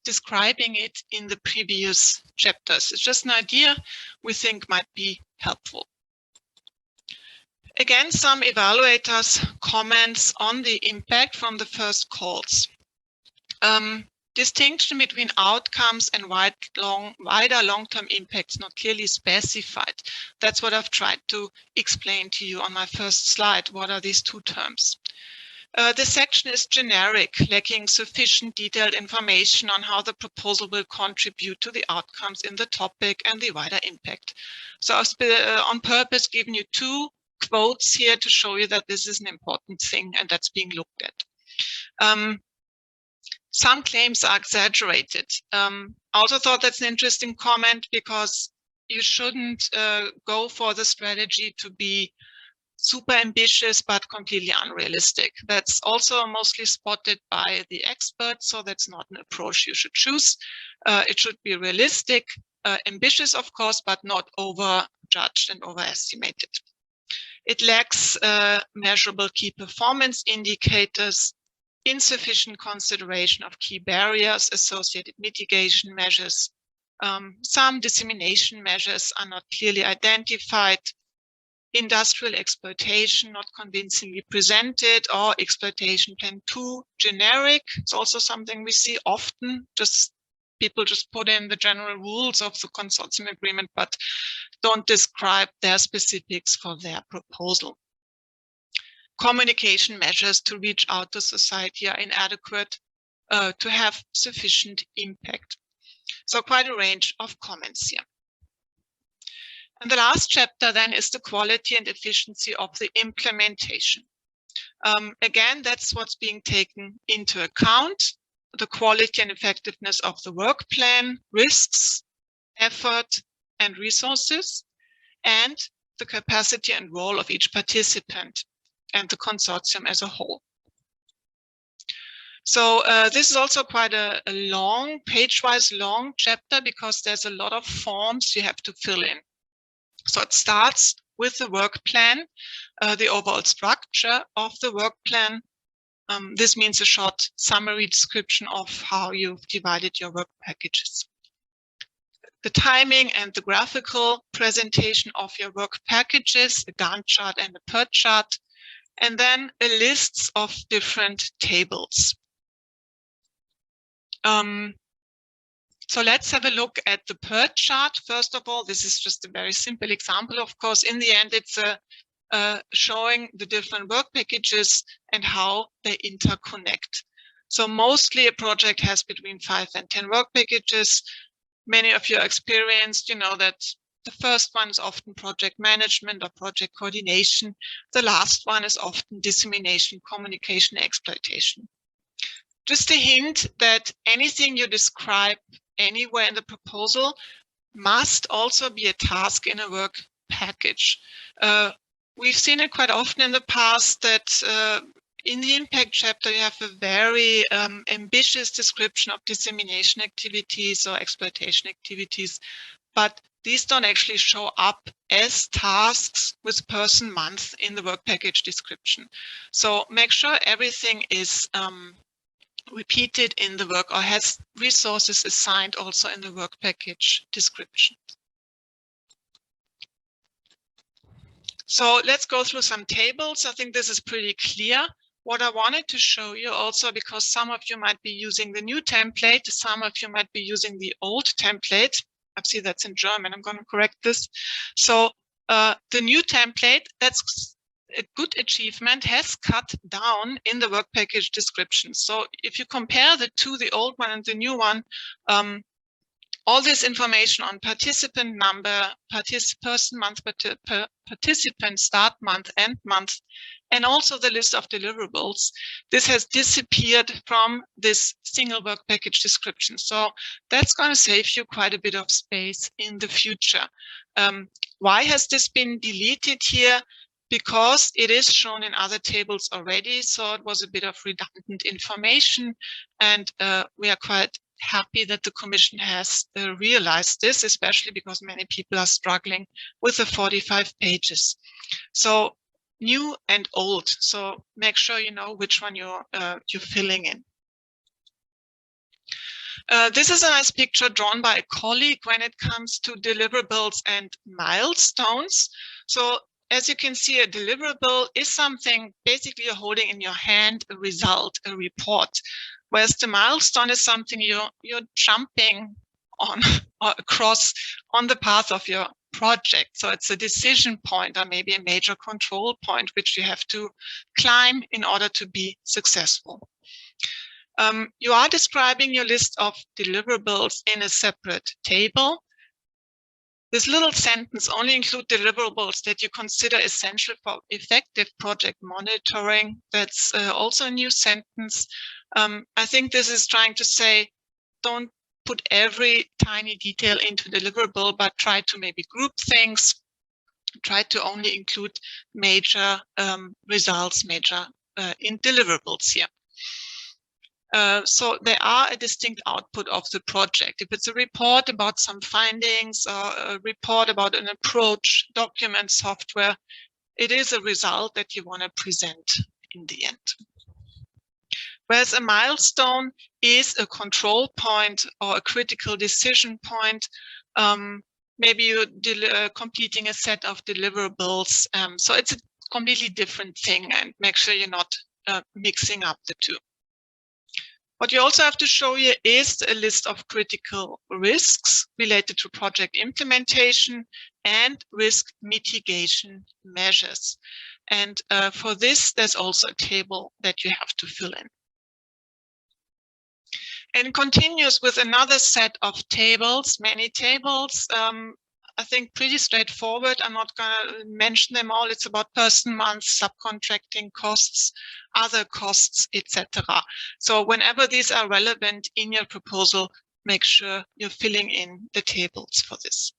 describing it in the previous chapters. It's just an idea we think might be helpful. Again, some evaluators' comments on the impact from the first calls. Distinction between outcomes and wider long-term impacts not clearly specified. That's what I've tried to explain to you on my first slide. What are these two terms? This section is generic, lacking sufficient detailed information on how the proposal will contribute to the outcomes in the topic and the wider impact. So I've on purpose given you two quotes here to show you that this is an important thing and that's being looked at. Some claims are exaggerated. I also thought that's an interesting comment because you shouldn't go for the strategy to be super ambitious but completely unrealistic. That's also mostly spotted by the experts, so that's not an approach you should choose. It should be realistic, ambitious, of course, but not overjudged and overestimated. It lacks measurable key performance indicators, insufficient consideration of key barriers, associated mitigation measures. Some dissemination measures are not clearly identified. Industrial exploitation not convincingly presented, or exploitation plan too generic. It's also something we see often. People just put in the general rules of the consortium agreement, but don't describe their specifics for their proposal. Communication measures to reach out to society are inadequate to have sufficient impact. So quite a range of comments here. And the last chapter then is the quality and efficiency of the implementation. Again, that's what's being taken into account: the quality and effectiveness of the work plan, risks, effort, and resources, and the capacity and role of each participant and the consortium as a whole. So this is also quite a long, page-wise long chapter because there's a lot of forms you have to fill in. So it starts with the work plan, the overall structure of the work plan. This means a short summary description of how you've divided your work packages. The timing and the graphical presentation of your work packages, a Gantt chart and a PERT chart, and then a list of different tables. So let's have a look at the PERT chart. First of all, this is just a very simple example. Of course, in the end, it's showing the different work packages and how they interconnect. So mostly a project has between 5 and 10 work packages. Many of you are experienced, you know that the first one is often project management or project coordination. The last one is often dissemination, communication, exploitation. Just a hint that anything you describe anywhere in the proposal must also be a task in a work package. We've seen it quite often in the past that in the impact chapter, you have a very ambitious description of dissemination activities or exploitation activities, but these don't actually show up as tasks with person month in the work package description. So make sure everything is repeated in the work or has resources assigned also in the work package description. So let's go through some tables. I think this is pretty clear. What I wanted to show you also, because some of you might be using the new template, some of you might be using the old template. I see that's in German. I'm going to correct this. So the new template, that's a good achievement, has cut down in the work package description. So if you compare the two, the old one and the new one, all this information on participant number, person month, participant start month, end month, and also the list of deliverables, this has disappeared from this single work package description. So that's going to save you quite a bit of space in the future. Why has this been deleted here? Because it is shown in other tables already, so it was a bit of redundant information, and we are quite happy that the Commission has realized this, especially because many people are struggling with the 45 pages. So new and old. So make sure you know which one you're filling in. This is a nice picture drawn by a colleague when it comes to deliverables and milestones. So as you can see, a deliverable is something basically you're holding in your hand, a result, a report, whereas the milestone is something you're jumping on or across on the path of your project. So it's a decision point or maybe a major control point which you have to climb in order to be successful. You are describing your list of deliverables in a separate table. This little sentence only includes deliverables that you consider essential for effective project monitoring. That's also a new sentence. I think this is trying to say, don't put every tiny detail into deliverable, but try to maybe group things, try to only include major results, major in deliverables here. So they are a distinct output of the project. If it's a report about some findings or a report about an approach, document, software, it is a result that you want to present in the end. Whereas a milestone is a control point or a critical decision point. Maybe you're completing a set of deliverables. So it's a completely different thing, and make sure you're not mixing up the two. What you also have to show here is a list of critical risks related to project implementation and risk mitigation measures. And for this, there's also a table that you have to fill in. And continues with another set of tables, many tables. I think pretty straightforward. I'm not going to mention them all. It's about person months, subcontracting costs, other costs, etc. So whenever these are relevant in your proposal, make sure you're filling in the tables for this.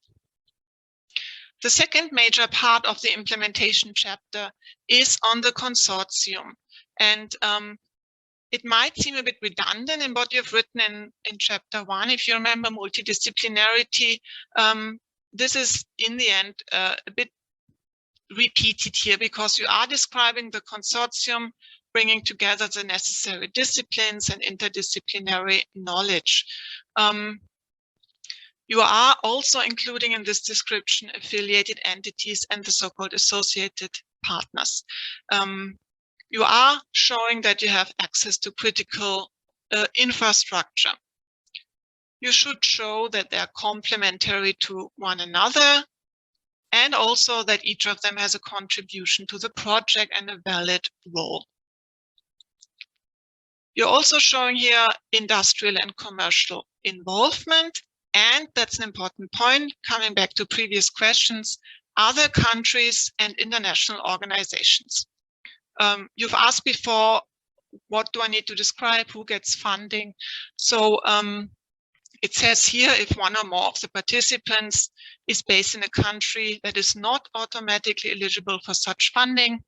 The second major part of the implementation chapter is on the consortium. And it might seem a bit redundant in what you've written in chapter 1. If you remember multidisciplinarity, this is in the end a bit repeated here because you are describing the consortium, bringing together the necessary disciplines and interdisciplinary knowledge. You are also including in this description affiliated entities and the so-called associated partners. You are showing that you have access to critical infrastructure. You should show that they are complementary to one another, and also that each of them has a contribution to the project and a valid role. You're also showing here industrial and commercial involvement, and that's an important point, coming back to previous questions, other countries and international organizations. You've asked before, what do I need to describe? Who gets funding? So it says here, if one or more of the participants is based in a country that is not automatically eligible for such funding,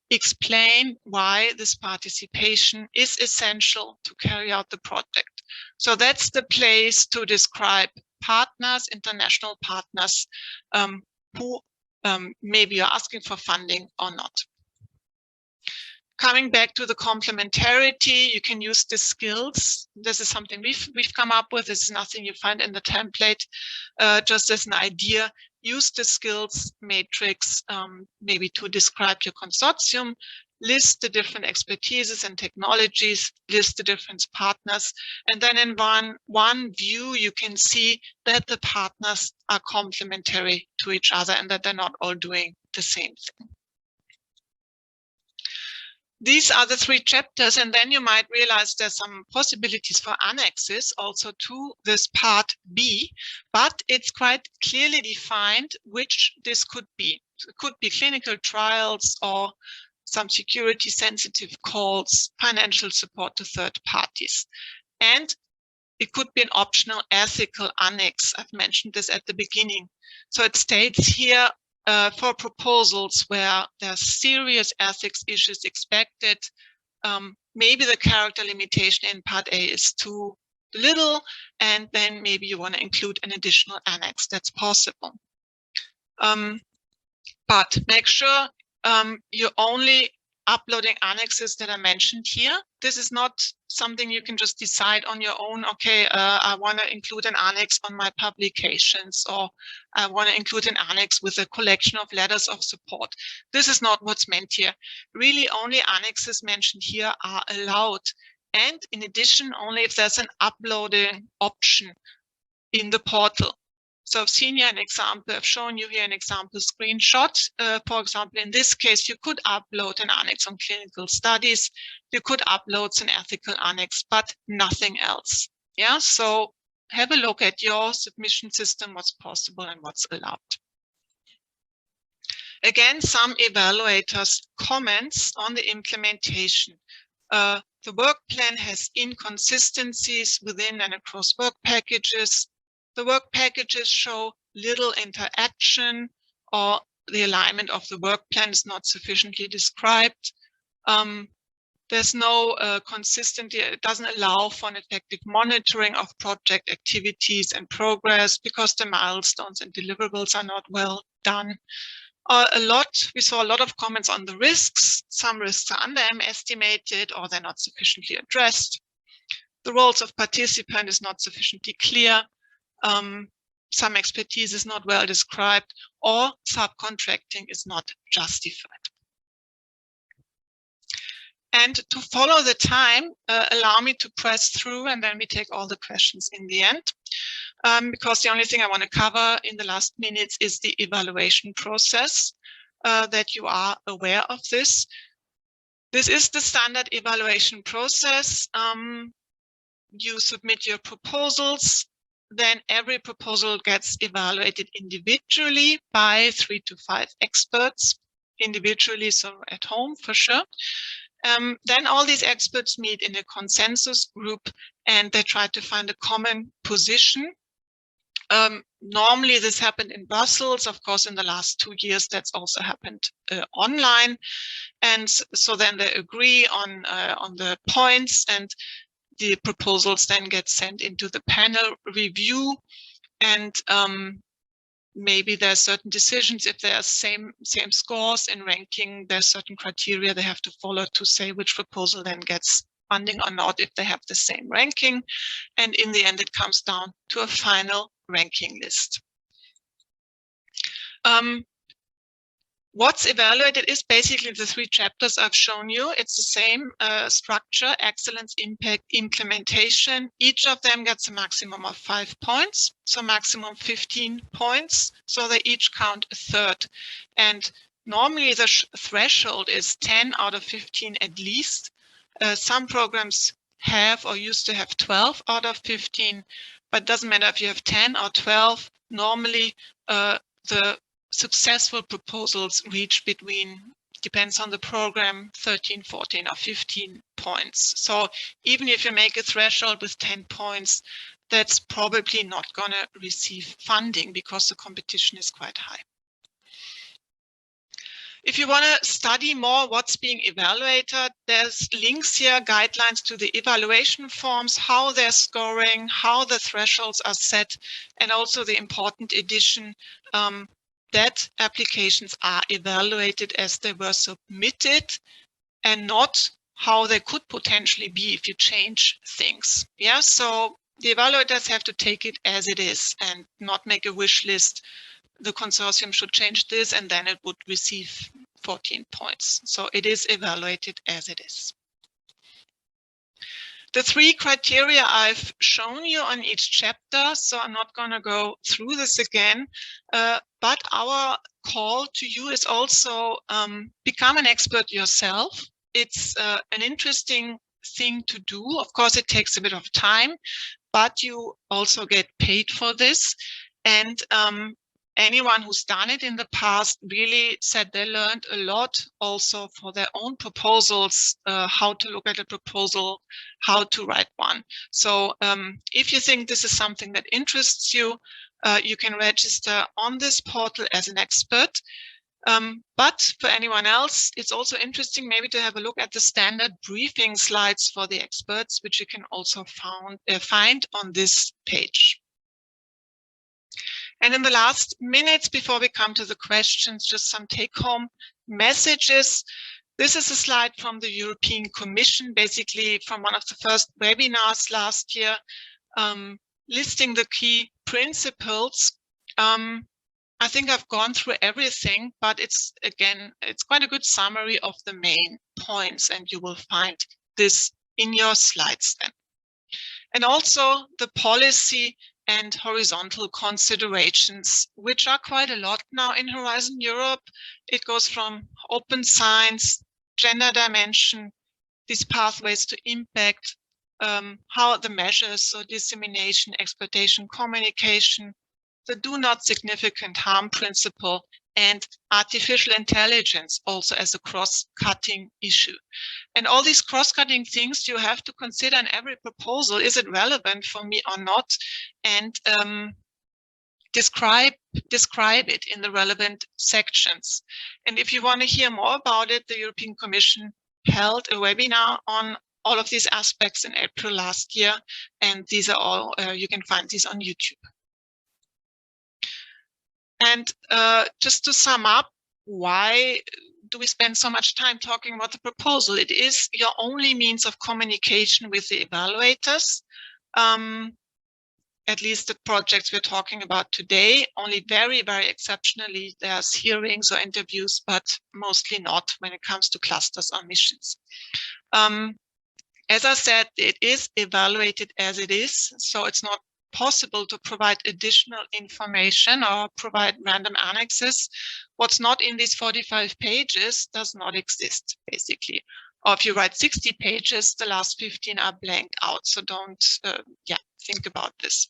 explain why this participation is essential to carry out the project. So that's the place to describe partners, international partners, who maybe are asking for funding or not. Coming back to the complementarity, you can use the skills. This is something we've come up with. This is nothing you find in the template, just as an idea. Use the skills matrix maybe to describe your consortium, list the different expertises and technologies, list the different partners, and then in one view you can see that the partners are complementary to each other and that they're not all doing the same thing. These are the 3 chapters, and then you might realize there's some possibilities for annexes also to this part B, but it's quite clearly defined which this could be. It could be clinical trials or some security sensitive calls, financial support to third parties. And it could be an optional ethical annex. I've mentioned this at the beginning. So it states here, for proposals where there's serious ethics issues expected, maybe the character limitation in part A is too little, and then maybe you want to include an additional annex. That's possible. But make sure you're only uploading annexes that are mentioned here. This is not something you can just decide on your own. Okay, I want to include an annex on my publications, or I want to include an annex with a collection of letters of support. This is not what's meant here. Really, only annexes mentioned here are allowed. And in addition, only if there's an uploading option in the portal. So I've seen here an example, I've shown you here an example screenshot. For example, in this case, you could upload an annex on clinical studies. You could upload an ethical annex, but nothing else. Yeah, so have a look at your submission system, what's possible and what's allowed. Again, some evaluators' comments on the implementation. The work plan has inconsistencies within and across work packages. The work packages show little interaction, or the alignment of the work plan is not sufficiently described. There's no consistency. It doesn't allow for an effective monitoring of project activities and progress because the milestones and deliverables are not well done. We saw a lot of comments on the risks. Some risks are underestimated or they're not sufficiently addressed. The roles of participant is not sufficiently clear. Some expertise is not well described, or subcontracting is not justified. And to follow the time, allow me to press through and then we take all the questions in the end. Because the only thing I want to cover in the last minutes is the evaluation process, that you are aware of this. This is the standard evaluation process. You submit your proposals, then every proposal gets evaluated individually by 3 to 5 experts, individually, so at home for sure. Then all these experts meet in a consensus group and they try to find a common position. Normally this happened in Brussels. Of course, in the last 2 years, that's also happened online. And so then they agree on the points, and the proposals then get sent into the panel review. And maybe there are certain decisions. If there are same scores in ranking, there's certain criteria they have to follow to say which proposal then gets funding or not if they have the same ranking. And in the end, it comes down to a final ranking list. What's evaluated is basically the 3 chapters I've shown you. It's the same structure: excellence, impact, implementation. Each of them gets a maximum of 5 points, so maximum 15 points. So they each count a third. And normally the threshold is 10 out of 15 at least. Some programs have or used to have 12 out of 15, but it doesn't matter if you have 10 or 12. Normally, the successful proposals reach between, depends on the program, 13, 14 or 15 points. So even if you make a threshold with 10 points, that's probably not going to receive funding because the competition is quite high. If you want to study more what's being evaluated, there's links here, guidelines to the evaluation forms, how they're scoring, how the thresholds are set, and also the important addition that applications are evaluated as they were submitted and not how they could potentially be if you change things. Yeah, so the evaluators have to take it as it is and not make a wish list. The consortium should change this and then it would receive 14 points. So it is evaluated as it is. The 3 criteria I've shown you on each chapter, so I'm not going to go through this again, but our call to you is also become an expert yourself. It's an interesting thing to do. Of course, it takes a bit of time, but you also get paid for this. And anyone who's done it in the past really said they learned a lot also for their own proposals, how to look at a proposal, how to write one. So if you think this is something that interests you, you can register on this portal as an expert. But for anyone else, it's also interesting maybe to have a look at the standard briefing slides for the experts, which you can also find on this page. And in the last minutes before we come to the questions, just some take-home messages. This is a slide from the European Commission, basically from one of the first webinars last year, listing the key principles. I think I've gone through everything, but it's quite a good summary of the main points, and you will find this in your slides then. And also the policy and horizontal considerations, which are quite a lot now in Horizon Europe. It goes from open science, gender dimension, these pathways to impact, how the measures, so dissemination, exploitation, communication, the do not significant harm principle, and artificial intelligence also as a cross-cutting issue. And all these cross-cutting things you have to consider in every proposal. Is it relevant for me or not? And describe it in the relevant sections. And if you want to hear more about it, the European Commission held a webinar on all of these aspects in April last year. And these are all, you can find these on YouTube. And just to sum up, why do we spend so much time talking about the proposal? It is your only means of communication with the evaluators. At least the projects we're talking about today, only very, very exceptionally, there's hearings or interviews, but mostly not when it comes to clusters or missions. As I said, it is evaluated as it is, so it's not possible to provide additional information or provide random annexes. What's not in these 45 pages does not exist, basically. Or if you write 60 pages, the last 15 are blanked out. So don't, think about this.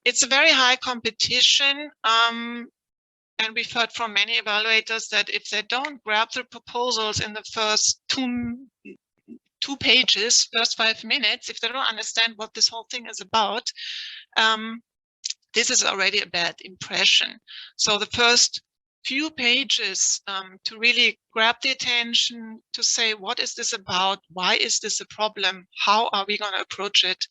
It's a very high competition. And we've heard from many evaluators that if they don't grab the proposals in the first two pages, first 5 minutes, if they don't understand what this whole thing is about, this is already a bad impression. So the first few pages to really grab the attention, to say, what is this about? Why is this a problem? How are we going to approach it?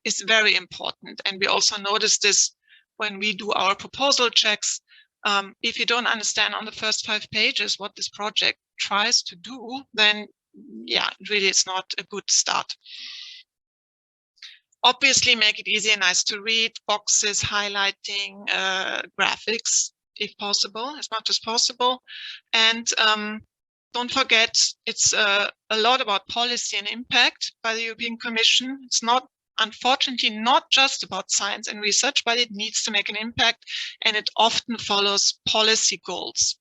Is very important. And we also notice this when we do our proposal checks. If you don't understand on the first 5 pages what this project tries to do, then really it's not a good start. Obviously, make it easy and nice to read, boxes, highlighting, graphics, if possible, as much as possible. And don't forget, it's a lot about policy and impact by the European Commission. It's not, unfortunately, not just about science and research, but it needs to make an impact, and it often follows policy goals.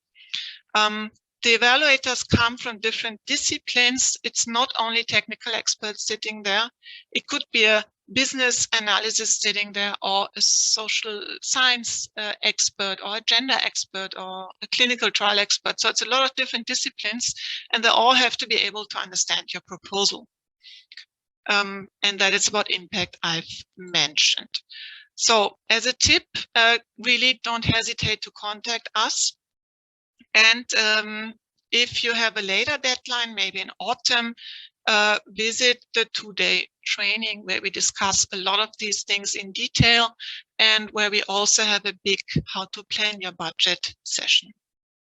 The evaluators come from different disciplines. It's not only technical experts sitting there. It could be a business analysis sitting there, or a social science expert, or a gender expert, or a clinical trial expert. So it's a lot of different disciplines, and they all have to be able to understand your proposal. And that it's about impact I've mentioned. So as a tip, really don't hesitate to contact us. And if you have a later deadline, maybe in autumn, visit the 2-day training where we discuss a lot of these things in detail, and where we also have a big how to plan your budget session.